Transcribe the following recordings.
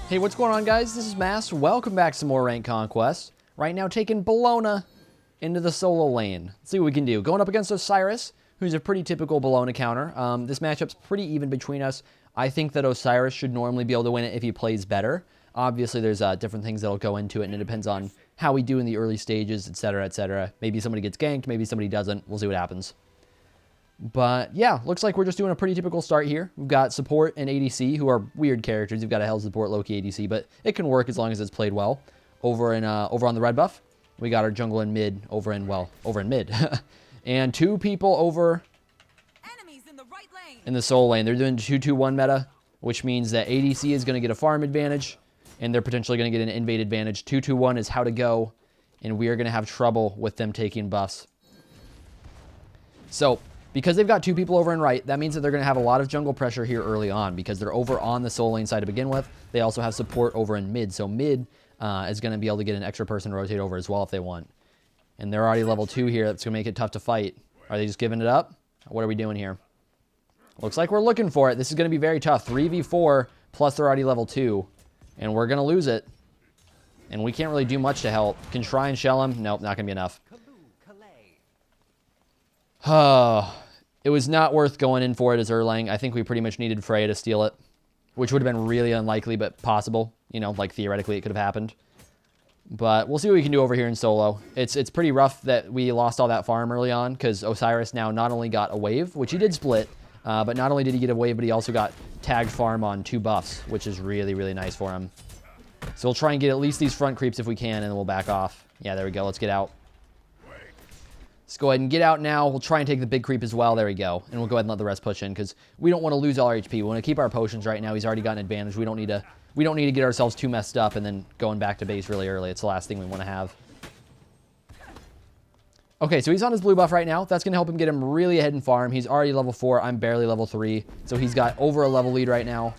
Hey, what's going on, guys? This is Mast. Welcome back to some more ranked Conquest. Right now, taking Bellona into the solo lane. Let's see what we can do. Going up against Osiris, who's a pretty typical Bellona counter. This matchup's pretty even between us. I think that Osiris should normally be able to win it if he plays better. Obviously, there's different things that'll go into it, and it depends on how we do in the early stages, etc., etc. Maybe somebody gets ganked, maybe somebody doesn't. We'll see what happens. But yeah, looks like we're just doing a pretty typical start here. We've got support and ADC, who are weird characters. You've got a hell support, Loki ADC, but it can work as long as it's played well. Over on the red buff, we got our jungle and mid over in mid, and two people over in the solo lane. They're doing 2-2-1 meta, which means that ADC is going to get a farm advantage, and they're potentially going to get an invade advantage. 2-2-1 is how to go, and we are going to have trouble with them taking buffs. So, because they've got two people over in right, that means that they're going to have a lot of jungle pressure here early on because they're over on the solo lane side to begin with. They also have support over in mid, so mid is going to be able to get an extra person to rotate over as well if they want. And they're already level 2 here. That's going to make it tough to fight. Are they just giving it up? What are we doing here? Looks like we're looking for it. This is going to be very tough. 3v4, plus they're already level 2. And we're going to lose it. And we can't really do much to help. Can try and shell him. Nope, not going to be enough. It was not worth going in for it as Erlang. I think we pretty much needed Freya to steal it, which would have been really unlikely, but possible. You know, like theoretically it could have happened. But we'll see what we can do over here in solo. It's pretty rough that we lost all that farm early on because Osiris now not only got a wave, which he did split, but not only did he get a wave, but he also got tagged farm on 2 buffs, which is really, really nice for him. So we'll try and get at least these front creeps if we can, and then we'll back off. Yeah, there we go. Let's get out. Let's go ahead and get out now. We'll try and take the big creep as well. There we go. And we'll go ahead and let the rest push in because we don't want to lose all our HP. We want to keep our potions right now. He's already got an advantage. We don't need to get ourselves too messed up and then going back to base really early. It's the last thing we want to have. Okay, so he's on his blue buff right now. That's going to help him get him really ahead in farm. He's already level 4. I'm barely level 3. So he's got over a level lead right now.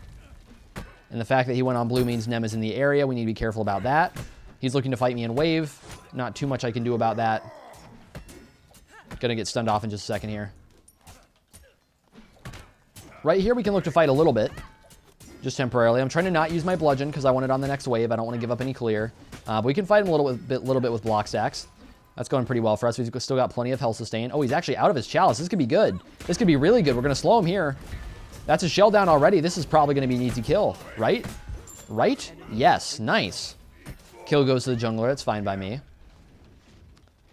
And the fact that he went on blue means Nem is in the area. We need to be careful about that. He's looking to fight me in wave. Not too much I can do about that. Gonna get stunned off in just a second here. Right here, we can look to fight a little bit. Just temporarily. I'm trying to not use my bludgeon because I want it on the next wave. I don't want to give up any clear. But we can fight him a little bit with block stacks. That's going pretty well for us. We've still got plenty of health sustain. Oh, he's actually out of his chalice. This could be good. This could be really good. We're going to slow him here. That's a shell down already. This is probably going to be an easy kill, right? Right? Yes. Nice. Kill goes to the jungler. It's fine by me.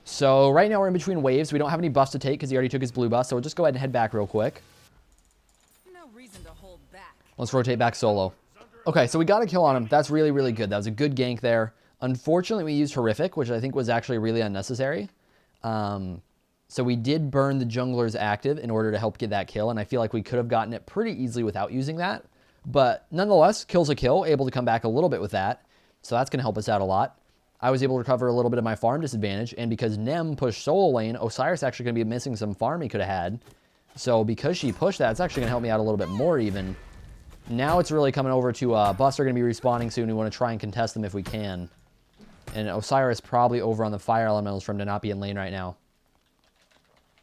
So right now we're in between waves. We don't have any buffs to take because he already took his blue buff. So we'll just go ahead and head back real quick. No reason to hold back. Let's rotate back solo. Okay, so we got a kill on him. That's really, really good. That was a good gank there. Unfortunately, we used Horrific, which I think was actually really unnecessary. So we did burn the jungler's active in order to help get that kill. And I feel like we could have gotten it pretty easily without using that. But nonetheless, kill's a kill. Able to come back a little bit with that. So that's going to help us out a lot. I was able to recover a little bit of my farm disadvantage, and because Nem pushed solo lane, Osiris actually going to be missing some farm he could have had. So because she pushed that, it's actually going to help me out a little bit more even. Now it's really coming over to buffs are going to be respawning soon. We want to try and contest them if we can. And Osiris probably over on the fire elementals for him to not be in lane right now.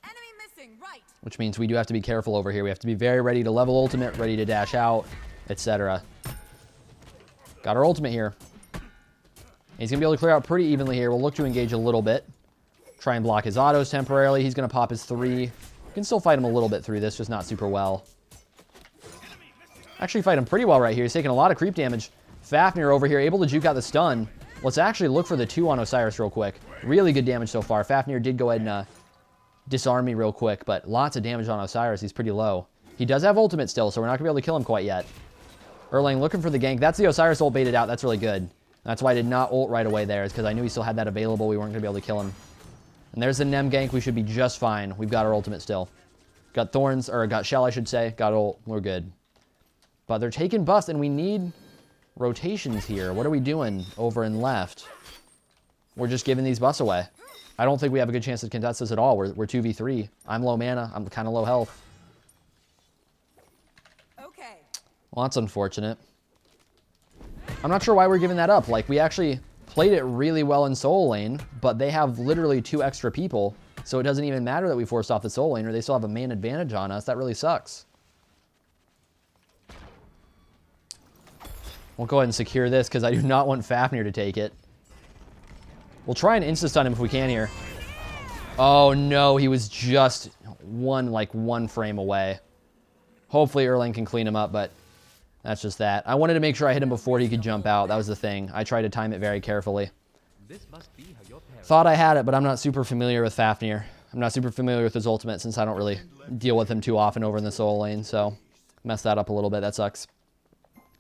Enemy missing, right. Which means we do have to be careful over here. We have to be very ready to level ultimate, ready to dash out, etc. Got our ultimate here. He's going to be able to clear out pretty evenly here. We'll look to engage a little bit. Try and block his autos temporarily. He's going to pop his 3. We can still fight him a little bit through this, just not super well. Actually fight him pretty well right here. He's taking a lot of creep damage. Fafnir over here, able to juke out the stun. Let's actually look for the 2 on Osiris real quick. Really good damage so far. Fafnir did go ahead and disarm me real quick, but lots of damage on Osiris. He's pretty low. He does have ultimate still, so we're not going to be able to kill him quite yet. Erlang looking for the gank. That's the Osiris ult baited out. That's really good. That's why I did not ult right away there, is because I knew he still had that available. We weren't going to be able to kill him. And there's the Nem gank. We should be just fine. We've got our ultimate still. Got thorns, or got shell, I should say. Got ult. We're good. But they're taking buffs, and we need rotations here. What are we doing over and left? We're just giving these buffs away. I don't think we have a good chance to contest this at all. We're 2v3. I'm low mana. I'm kind of low health. Okay. Well, that's unfortunate. I'm not sure why we're giving that up. Like, we actually played it really well in solo lane, but they have literally 2 extra people, so it doesn't even matter that we forced off the solo lane, or they still have a main advantage on us. That really sucks. We'll go ahead and secure this because I do not want Fafnir to take it. We'll try and insta-stun him if we can here. Oh, no. He was just one frame away. Hopefully Erlang can clean him up, but that's just that. I wanted to make sure I hit him before he could jump out. That was the thing. I tried to time it very carefully. Thought I had it, but I'm not super familiar with Fafnir. I'm not super familiar with his ultimate since I don't really deal with him too often over in the solo lane, so messed that up a little bit. That sucks.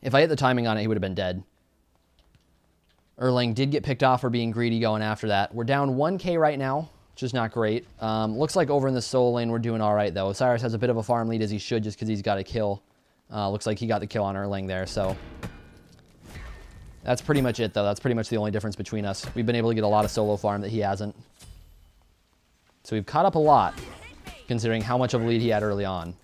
If I hit the timing on it, he would have been dead. Erlang did get picked off for being greedy going after that. We're down 1k right now, which is not great. Looks like over in the solo lane, we're doing all right, though. Osiris has a bit of a farm lead, as he should, just because he's got a kill. Looks like he got the kill on Erlang there, so that's pretty much it, though. That's pretty much the only difference between us. We've been able to get a lot of solo farm that he hasn't. So we've caught up a lot, considering how much of a lead he had early on.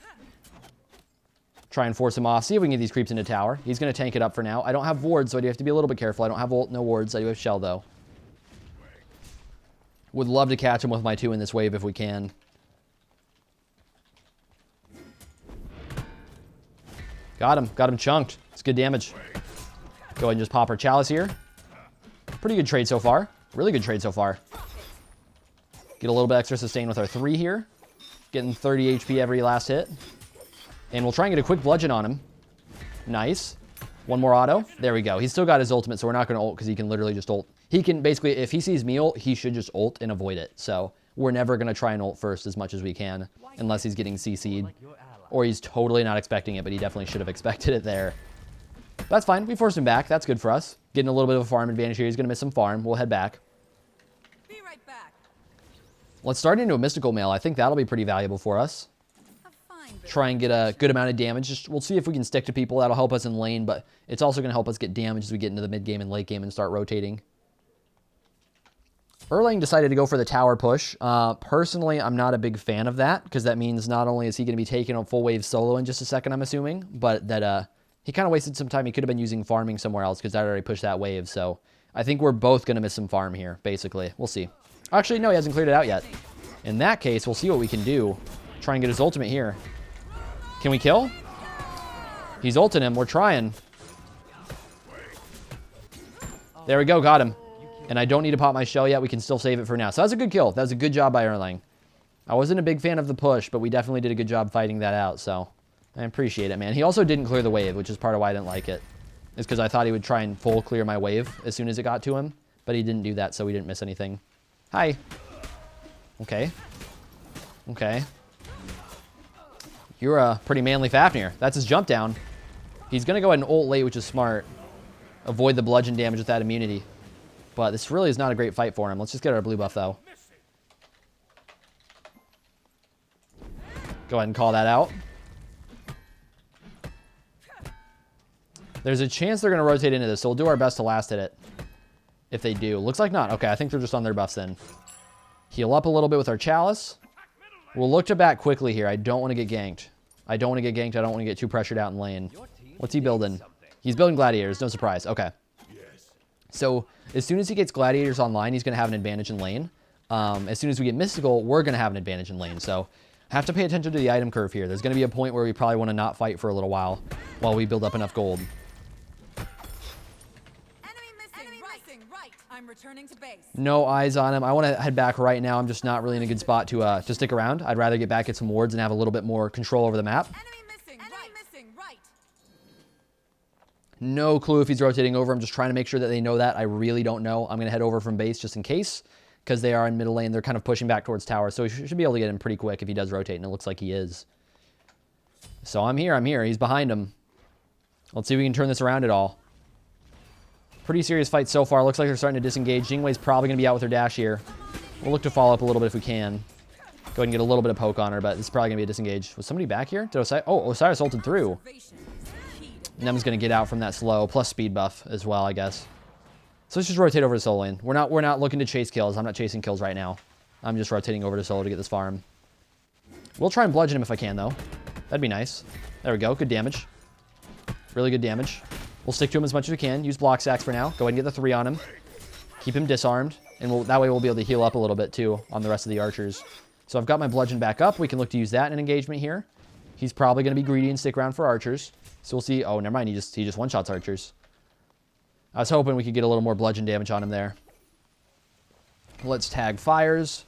Try and force him off. See if we can get these creeps into tower. He's going to tank it up for now. I don't have wards, so I do have to be a little bit careful. I don't have ult, no wards. I do have shell, though. Would love to catch him with my 2 in this wave if we can. Got him. Got him chunked. It's good damage. Go ahead and just pop our chalice here. Pretty good trade so far. Really good trade so far. Get a little bit extra sustain with our 3 here. Getting 30 HP every last hit. And we'll try and get a quick bludgeon on him. Nice. One more auto. There we go. He's still got his ultimate, so we're not going to ult because he can literally just ult. He can basically, if he sees me ult, he should just ult and avoid it. So we're never going to try and ult first as much as we can unless he's getting CC'd. Or he's totally not expecting it, but he definitely should have expected it there. That's fine. We forced him back. That's good for us. Getting a little bit of a farm advantage here. He's going to miss some farm. We'll head back. Be right back. Let's start into a mystical mail. I think that'll be pretty valuable for us. Try and get a good amount of damage. We'll see if we can stick to people. That'll help us in lane, but it's also going to help us get damage as we get into the mid game and late game and start rotating. Erlang decided to go for the tower push. Personally, I'm not a big fan of that because that means not only is he going to be taking a full wave solo in just a second, I'm assuming, but that he kind of wasted some time. He could have been using farming somewhere else because I already pushed that wave. So I think we're both going to miss some farm here, basically. We'll see. Actually, no, he hasn't cleared it out yet. In that case, we'll see what we can do. Try and get his ultimate here. Can we kill? He's ulting him. We're trying. There we go. Got him. And I don't need to pop my shell yet. We can still save it for now. So that's a good kill. That was a good job by Erlang. I wasn't a big fan of the push, but we definitely did a good job fighting that out. So I appreciate it, man. He also didn't clear the wave, which is part of why I didn't like it. It's because I thought he would try and full clear my wave as soon as it got to him. But he didn't do that, so we didn't miss anything. Hi. Okay. Okay. You're a pretty manly Fafnir. That's his jump down. He's going to go ahead and ult late, which is smart. Avoid the bludgeon damage with that immunity. But this really is not a great fight for him. Let's just get our blue buff, though. Go ahead and call that out. There's a chance they're going to rotate into this, so we'll do our best to last hit it. If they do. Looks like not. Okay, I think they're just on their buffs then. Heal up a little bit with our chalice. We'll look to back quickly here. I don't want to get ganked. I don't want to get ganked. I don't want to get too pressured out in lane. What's he building? He's building gladiators. No surprise. Okay. So as soon as he gets gladiators online, he's going to have an advantage in lane. As soon as we get mystical, we're going to have an advantage in lane. So have to pay attention to the item curve here. There's going to be a point where we probably want to not fight for a little while we build up enough gold. Enemy missing right. I'm returning to base. No eyes on him. I want to head back right now. I'm just not really in a good spot to stick around. I'd rather get back, get some wards, and have a little bit more control over the map. Enemy missing right. No clue if he's rotating over. I'm just trying to make sure that they know that. I really don't know. I'm going to head over from base just in case, because they are in middle lane. They're kind of pushing back towards tower, so he should be able to get him pretty quick if he does rotate, and it looks like he is. So I'm here. He's behind him. Let's see if we can turn this around at all. Pretty serious fight so far. Looks like they're starting to disengage. Jingwei's probably going to be out with her dash here. We'll look to follow up a little bit if we can. Go ahead and get a little bit of poke on her, but it's probably going to be a disengage. Was somebody back here? Did Osiris? Oh, Osiris ulted through. Nem's going to get out from that slow, plus speed buff as well, I guess. So let's just rotate over to solo lane. We're not looking to chase kills. I'm not chasing kills right now. I'm just rotating over to solo to get this farm. We'll try and bludgeon him if I can, though. That'd be nice. There we go. Good damage. Really good damage. We'll stick to him as much as we can. Use block sacks for now. Go ahead and get the 3 on him. Keep him disarmed. And that way we'll be able to heal up a little bit, too, on the rest of the archers. So I've got my bludgeon back up. We can look to use that in an engagement here. He's probably going to be greedy and stick around for archers. So we'll see. Oh, never mind. He just one-shots archers. I was hoping we could get a little more bludgeon damage on him there. Let's tag fires.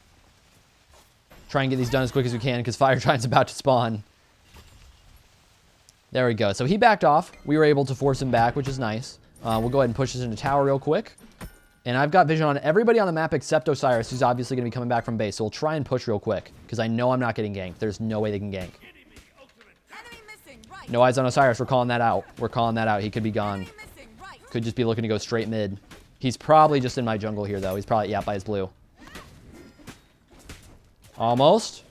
Try and get these done as quick as we can because Fire Giant's about to spawn. There we go. So he backed off. We were able to force him back, which is nice. We'll go ahead and push this into tower real quick. And I've got vision on everybody on the map except Osiris, who's obviously going to be coming back from base. So we'll try and push real quick because I know I'm not getting ganked. There's no way they can gank. No eyes on Osiris. We're calling that out. We're calling that out. He could be gone. Could just be looking to go straight mid. He's probably just in my jungle here, though. He's probably, yeah, by his blue. Almost.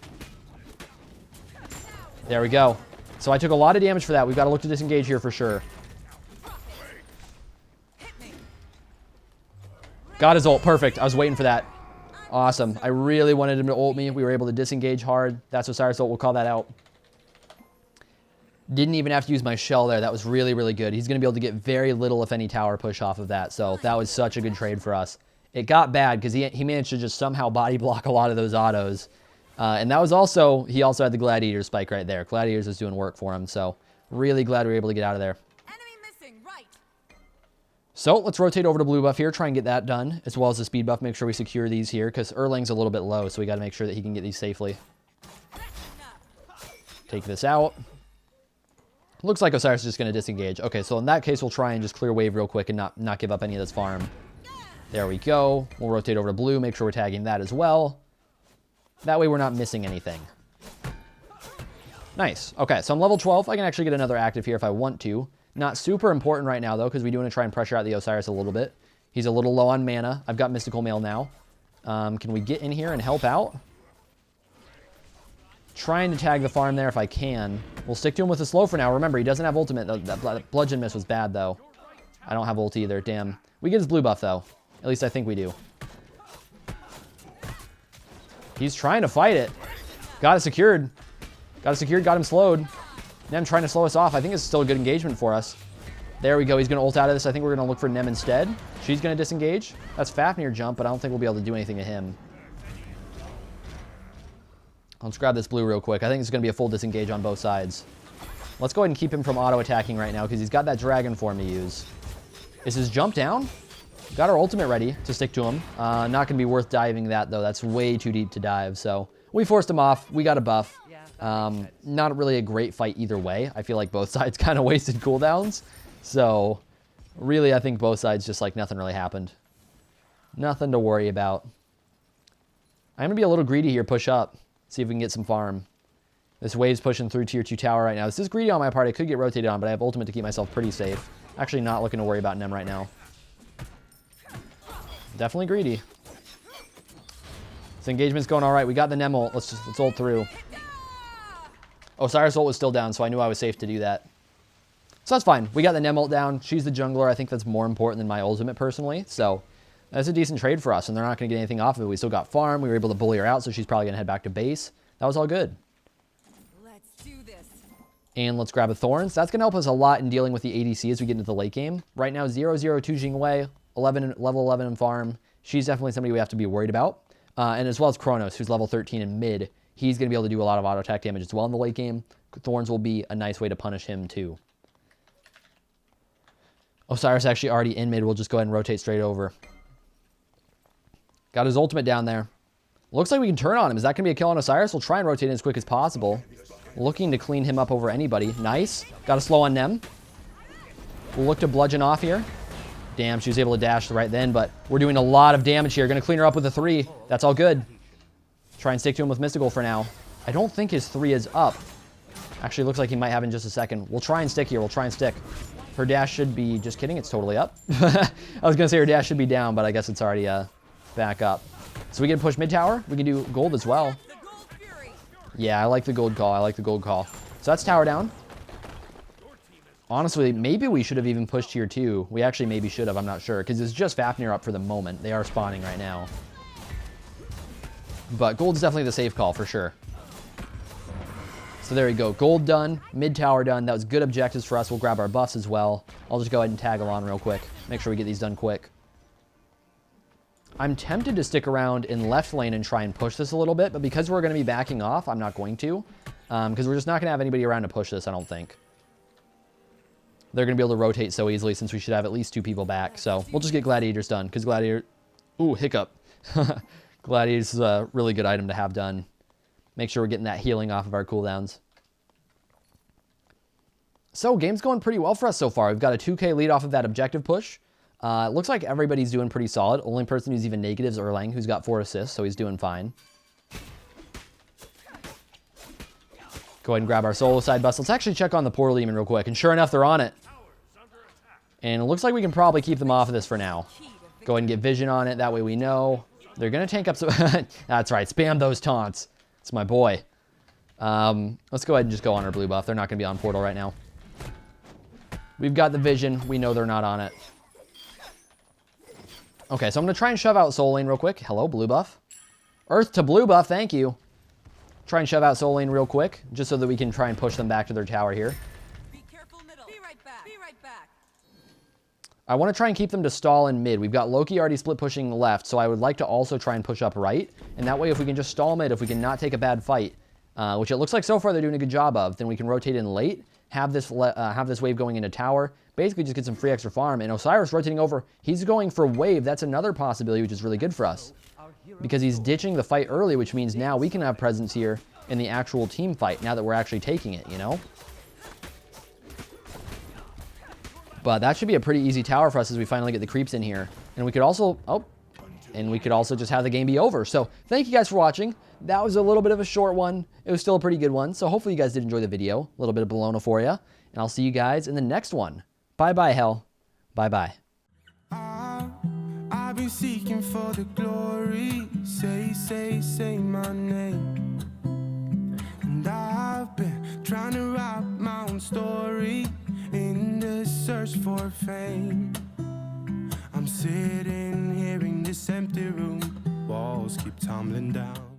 There we go. So I took a lot of damage for that. We've got to look to disengage here for sure. Got his ult. Perfect. I was waiting for that. Awesome. I really wanted him to ult me. We were able to disengage hard. That's Osiris ult. We'll call that out. Didn't even have to use my shell there. That was really, really good. He's going to be able to get very little, if any, tower push off of that. So that was such a good trade for us. It got bad because he managed to just somehow body block a lot of those autos. And that was also, he also had the Gladiator spike right there. Gladiators was doing work for him. So really glad we were able to get out of there. Enemy missing, right. So let's rotate over to blue buff here. Try and get that done, as well as the speed buff. Make sure we secure these here because Erling's a little bit low. So we got to make sure that he can get these safely. Take this out. Looks like Osiris is just going to disengage. Okay, so in that case, we'll try and just clear wave real quick and not give up any of this farm. There we go. We'll rotate over to blue. Make sure we're tagging that as well. That way we're not missing anything. Nice. Okay, so I'm level 12. I can actually get another active here if I want to. Not super important right now, though, because we do want to try and pressure out the Osiris a little bit. He's a little low on mana. I've got Mystical Mail now. Can we get in here and help out? Trying to tag the farm there if I can. We'll stick to him with a slow for now. Remember, he doesn't have ultimate. That bludgeon miss was bad, though. I don't have ult either. Damn. We get his blue buff, though. At least I think we do. He's trying to fight it. Got it secured. Got it secured. Got him slowed. Nem trying to slow us off. I think it's still a good engagement for us. There we go. He's going to ult out of this. I think we're going to look for Nem instead. She's going to disengage. That's Fafnir jump, but I don't think we'll be able to do anything to him. Let's grab this blue real quick. I think it's going to be a full disengage on both sides. Let's go ahead and keep him from auto-attacking right now because he's got that dragon form to use. Is his jump down? Got our ultimate ready to stick to him. Not going to be worth diving that, though. That's way too deep to dive. So we forced him off. We got a buff. Not really a great fight either way. I feel like both sides kind of wasted cooldowns. So really, I think both sides just like nothing really happened. Nothing to worry about. I'm going to be a little greedy here. Push up. See if we can get some farm. This wave's pushing through tier 2 tower right now. This is greedy on my part. I could get rotated on, but I have ultimate to keep myself pretty safe. Actually not looking to worry about Nem right now. Definitely greedy. This engagement's going all right. We got the Nem ult. Let's ult through. Osiris ult was still down, so I knew I was safe to do that. So that's fine. We got the Nem ult down. She's the jungler. I think that's more important than my ultimate personally. So that's a decent trade for us, and they're not going to get anything off of it. We still got farm. We were able to bully her out, so she's probably going to head back to base. That was all good. Let's do this. And let's grab a Thorns. That's going to help us a lot in dealing with the ADC as we get into the late game. Right now, 0-0-2 Jingwei, level 11 in farm. She's definitely somebody we have to be worried about. And as well as Kronos, who's level 13 in mid. He's going to be able to do a lot of auto attack damage as well in the late game. Thorns will be a nice way to punish him too. Osiris actually already in mid. We'll just go ahead and rotate straight over. Got his ultimate down there. Looks like we can turn on him. Is that going to be a kill on Osiris? We'll try and rotate in as quick as possible. Looking to clean him up over anybody. Nice. Got a slow on Nem. We'll look to bludgeon off here. Damn, she was able to dash right then, but we're doing a lot of damage here. Going to clean her up with a 3. That's all good. Try and stick to him with Mystical for now. I don't think his 3 is up. Actually, looks like he might have in just a second. We'll try and stick here. We'll try and stick. Her dash should be... Just kidding. It's totally up. I was going to say her dash should be down, but I guess it's already back up. So we can push mid tower. We can do gold as well. Yeah, I like the gold call. I like the gold call. So that's tower down. Honestly, maybe we should have even pushed tier 2. We actually maybe should have. I'm not sure. Because it's just Fafnir up for the moment. They are spawning right now. But gold's definitely the safe call for sure. So there we go. Gold done. Mid tower done. That was good objectives for us. We'll grab our buffs as well. I'll just go ahead and tag along real quick. Make sure we get these done quick. I'm tempted to stick around in left lane and try and push this a little bit, but because we're going to be backing off, I'm not going to. Because we're just not going to have anybody around to push this, I don't think. they're going to be able to rotate so easily since we should have at least 2 people back. So we'll just get Gladiators done because Gladiator... Ooh, hiccup. Gladiators is a really good item to have done. Make sure we're getting that healing off of our cooldowns. So, game's going pretty well for us so far. We've got a 2k lead off of that objective push. Looks like everybody's doing pretty solid. Only person who's even negative is Erlang, who's got 4 assists, so he's doing fine. Go ahead and grab our solo side bus. Let's actually check on the Portal Demon real quick. And sure enough, they're on it. And it looks like we can probably keep them off of this for now. Go ahead and get vision on it. That way we know. They're going to tank up some... That's right. Spam those taunts. It's my boy. Let's go ahead and just go on our blue buff. They're not going to be on Portal right now. We've got the vision. We know they're not on it. Okay, so I'm going to try and shove out Soul Lane real quick. Hello, blue buff. Earth to blue buff. Thank you. Try and shove out Soul Lane real quick, just so that we can try and push them back to their tower here. Be careful middle. Be right back. Be right back. I want to try and keep them to stall in mid. We've got Loki already split pushing left, so I would like to also try and push up right. And that way, if we can just stall mid, if we can not take a bad fight, which it looks like so far they're doing a good job of, then we can rotate in late, have this wave going into tower, basically just get some free extra farm. And Osiris rotating over, he's going for wave. That's another possibility, which is really good for us. Because he's ditching the fight early, which means now we can have presence here in the actual team fight, now that we're actually taking it, you know? But that should be a pretty easy tower for us as we finally get the creeps in here. And we could also, just have the game be over. So thank you guys for watching. That was a little bit of a short one. It was still a pretty good one. So hopefully you guys did enjoy the video. A little bit of Bellona for you. And I'll see you guys in the next one. Bye-bye, hell. Bye-bye. I've been seeking for the glory. Say my name. And I've been trying to write my own story in the search for fame. I'm sitting here in this empty room. Walls keep tumbling down.